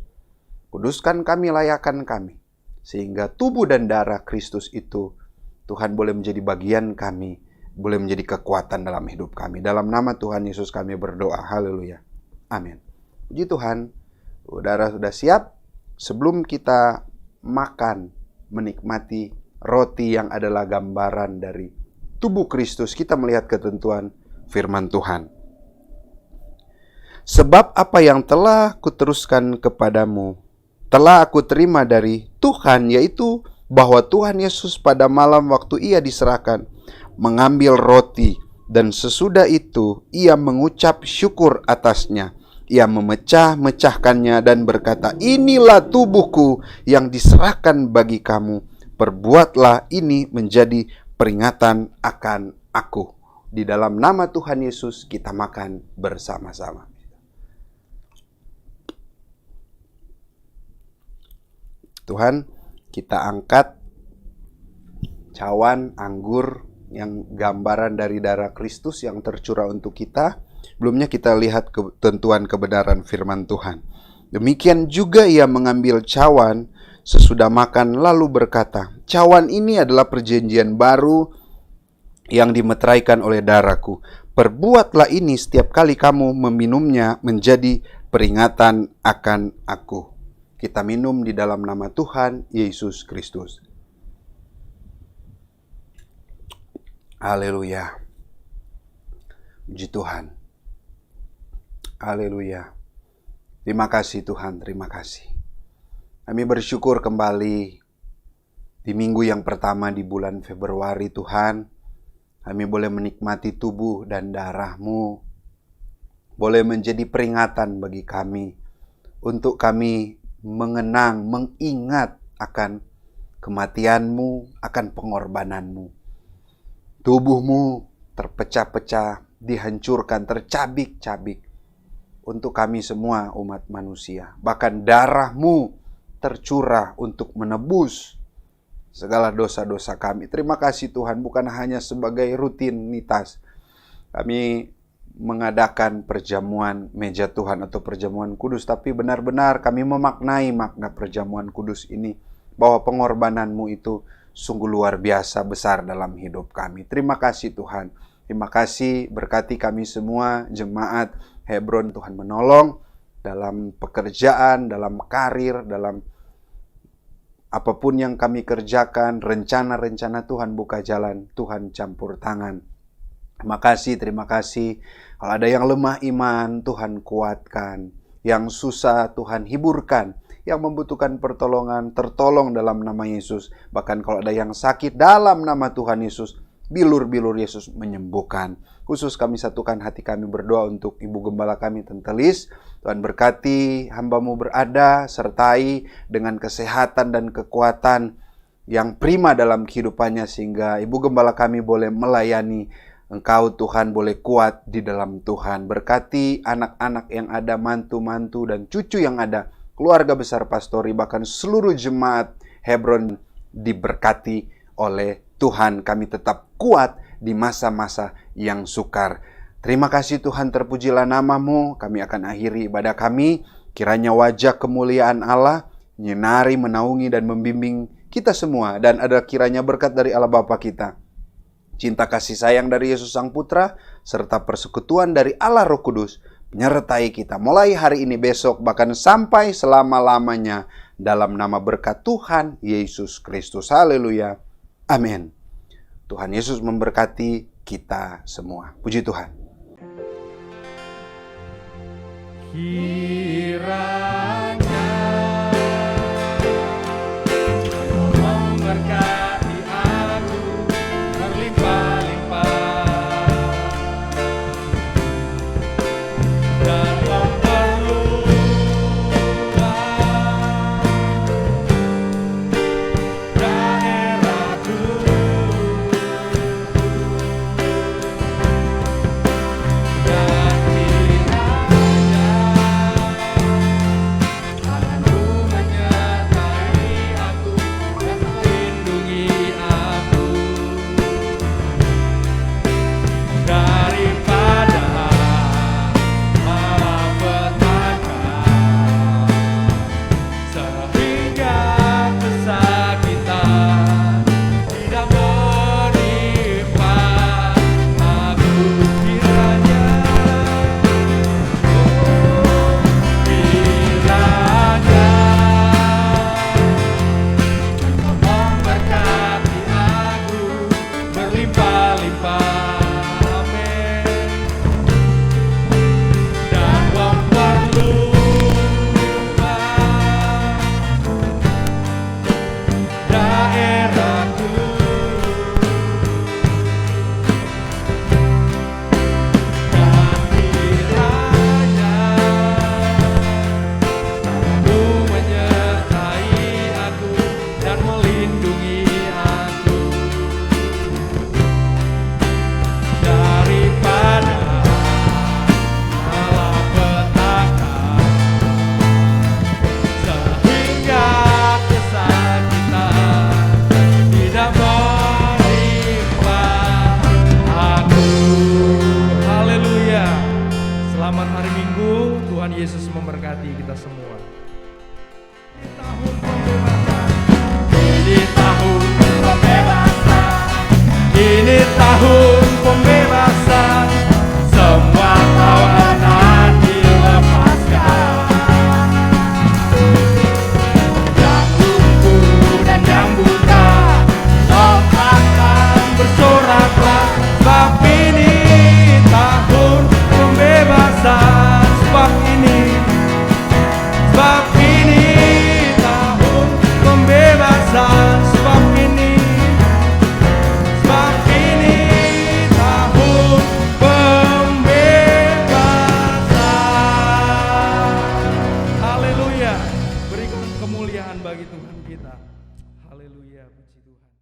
[SPEAKER 4] Kuduskan kami, layakan kami, sehingga tubuh dan darah Kristus itu Tuhan boleh menjadi bagian kami, boleh menjadi kekuatan dalam hidup kami. Dalam nama Tuhan Yesus kami berdoa. Haleluya. Amin. Puji Tuhan, saudara sudah siap? Sebelum kita makan, menikmati roti yang adalah gambaran dari tubuh Kristus, kita melihat ketentuan firman Tuhan. Sebab apa yang telah kuteruskan kepadamu, telah aku terima dari Tuhan, yaitu bahwa Tuhan Yesus pada malam waktu ia diserahkan, mengambil roti, dan sesudah itu ia mengucap syukur atasnya. Ia memecah-mecahkannya dan berkata, "Inilah tubuhku yang diserahkan bagi kamu. Perbuatlah ini menjadi peringatan akan aku." Di dalam nama Tuhan Yesus kita makan bersama-sama. Tuhan, kita angkat cawan anggur yang gambaran dari darah Kristus yang tercurah untuk kita. Sebelumnya kita lihat ketentuan kebenaran firman Tuhan. Demikian juga ia mengambil cawan sesudah makan lalu berkata, cawan ini adalah perjanjian baru yang dimeteraikan oleh darahku. Perbuatlah ini setiap kali kamu meminumnya menjadi peringatan akan aku. Kita minum di dalam nama Tuhan Yesus Kristus. Haleluya. Puji Tuhan. Haleluya. Terima kasih Tuhan, terima kasih. Kami bersyukur kembali di minggu yang pertama di bulan Februari Tuhan. Kami boleh menikmati tubuh dan darah-Mu. Boleh menjadi peringatan bagi kami. Untuk kami mengenang, mengingat akan kematian-Mu, akan pengorbanan-Mu. Tubuh-Mu terpecah-pecah, dihancurkan, tercabik-cabik. Untuk kami semua umat manusia. Bahkan darah-Mu tercurah untuk menebus segala dosa-dosa kami. Terima kasih Tuhan, bukan hanya sebagai rutinitas kami mengadakan perjamuan meja Tuhan atau perjamuan kudus, tapi benar-benar kami memaknai makna perjamuan kudus ini, bahwa pengorbanan-Mu itu sungguh luar biasa besar dalam hidup kami. Terima kasih Tuhan. Terima kasih, berkati kami semua, jemaat Hebron. Tuhan menolong dalam pekerjaan, dalam karir, dalam apapun yang kami kerjakan, rencana-rencana Tuhan buka jalan, Tuhan campur tangan. Terima kasih. Kalau ada yang lemah iman, Tuhan kuatkan. Yang susah, Tuhan hiburkan. Yang membutuhkan pertolongan, tertolong dalam nama Yesus. Bahkan kalau ada yang sakit, dalam nama Tuhan Yesus, bilur-bilur Yesus menyembuhkan. Khusus kami satukan hati kami berdoa untuk Ibu Gembala kami, Tante Lis. Tuhan berkati hamba-Mu berada, sertai dengan kesehatan dan kekuatan yang prima dalam kehidupannya, sehingga Ibu Gembala kami boleh melayani Engkau Tuhan, boleh kuat di dalam Tuhan. Berkati anak-anak yang ada, mantu-mantu dan cucu yang ada, keluarga besar pastori, bahkan seluruh jemaat Hebron diberkati oleh Tuhan. Kami tetap kuat di masa-masa yang sukar. Terima kasih Tuhan, terpujilah nama-Mu. Kami akan akhiri ibadah kami. Kiranya wajah kemuliaan Allah menyinari, menaungi dan membimbing kita semua. Dan ada kiranya berkat dari Allah Bapa kita, cinta kasih sayang dari Yesus Sang Putra, serta persekutuan dari Allah Roh Kudus menyertai kita mulai hari ini, besok, bahkan sampai selama-lamanya, dalam nama berkat Tuhan Yesus Kristus. Haleluya. Amin. Tuhan Yesus memberkati kita semua. Puji Tuhan.
[SPEAKER 1] Kiranya memberkati aku berlimpah-limpah dan memperluas daerahku, dan kiranya Tahun pembebasan. Ini tahun pembebasan. Ini tahun pembebasan. Semua tawanan dilepaskan. Yang lumpuh dan yang buta, lompatkan bersoraklah. Sebab ini tahun pembebasan. Sebab ini tahun pembebasan. Sebab ini tahun pembebasan. Haleluya. Berikan kemuliaan bagi Tuhan kita. Haleluya, puji Tuhan.